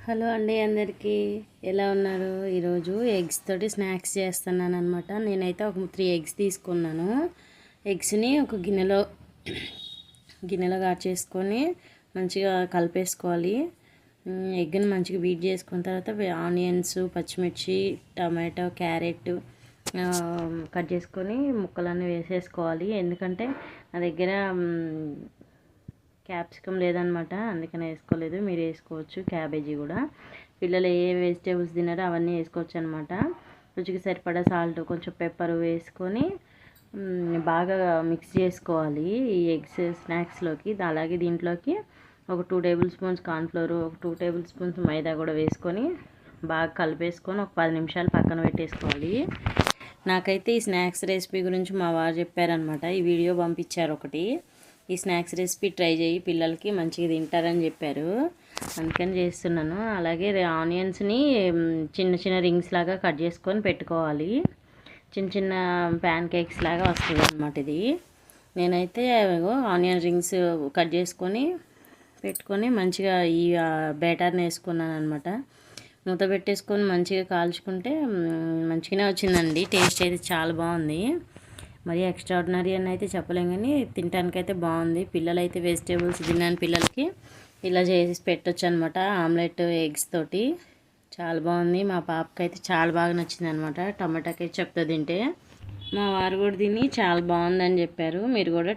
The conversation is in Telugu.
హలో అండి, అందరికీ ఎలా ఉన్నారు? ఈరోజు ఎగ్స్ తోటి స్నాక్స్ చేస్తున్నాను అనమాట. నేనైతే ఒక 3 ఎగ్స్ తీసుకున్నాను. ఎగ్స్ని ఒక గిన్నెలో చేసుకొని మంచిగా కలిపేసుకోవాలి. ఎగ్ని మంచిగా బీట్ చేసుకున్న తర్వాత ఆనియన్స్, పచ్చిమిర్చి, టమాటో, క్యారెట్ కట్ చేసుకొని ముక్కలన్నీ వేసేసుకోవాలి. ఎందుకంటే నా దగ్గర క్యాప్సికమ్ లేదనమాట, అందుకని వేసుకోలేదు. మీరు వేసుకోవచ్చు క్యాబేజీ కూడా. పిల్లలు ఏ వెజిటేబుల్స్ తిన్నారో అవన్నీ వేసుకోవచ్చు అనమాట. రుచికి సరిపడా సాల్ట్, కొంచెం పెప్పర్ వేసుకొని బాగా మిక్స్ చేసుకోవాలి ఈ ఎగ్స్ స్నాక్స్లోకి. అలాగే దీంట్లోకి ఒక 2 టేబుల్ స్పూన్స్ కార్న్ఫ్లోర్, ఒక 2 టేబుల్ స్పూన్స్ మైదా కూడా వేసుకొని బాగా కలిపేసుకొని ఒక 10 నిమిషాలు పక్కన పెట్టేసుకోవాలి. నాకైతే ఈ స్నాక్స్ రెసిపీ గురించి మా వారు చెప్పారనమాట. ఈ వీడియో పంపించారు ఒకటి. ఈ స్నాక్స్ రెసిపీ ట్రై చేయి, పిల్లలకి మంచిగా తింటారని చెప్పారు, అందుకని చేస్తున్నాను. అలాగే ఆనియన్స్ని చిన్న చిన్న రింగ్స్ లాగా కట్ చేసుకొని పెట్టుకోవాలి. చిన్న చిన్న ప్యాన్ కేక్స్ లాగా వస్తుంది అనమాట ఇది. నేనైతే ఆనియన్ రింగ్స్ కట్ చేసుకొని పెట్టుకొని మంచిగా ఈ బ్యాటర్ని వేసుకున్నాను అనమాట. మూత పెట్టేసుకొని మంచిగా కాల్చుకుంటే మంచిగానే వచ్చిందండి. టేస్ట్ అయితే చాలా బాగుంది. మరి ఎక్స్ట్రాడినరీ అని అయితే చెప్పలేం, కానీ తినడానికైతే బాగుంది. పిల్లలు అయితే వెజిటేబుల్స్ తిన్నాను పిల్లలకి ఇలా చేసి పెట్టొచ్చు అనమాట. ఆమ్లెట్ ఎగ్స్ తోటి చాలా బాగుంది. మా పాపకి అయితే చాలా బాగా నచ్చింది అనమాట. టమాటా కెచప్తో తింటే మా వారు కూడా తిని చాలా బాగుందని చెప్పారు. మీరు కూడా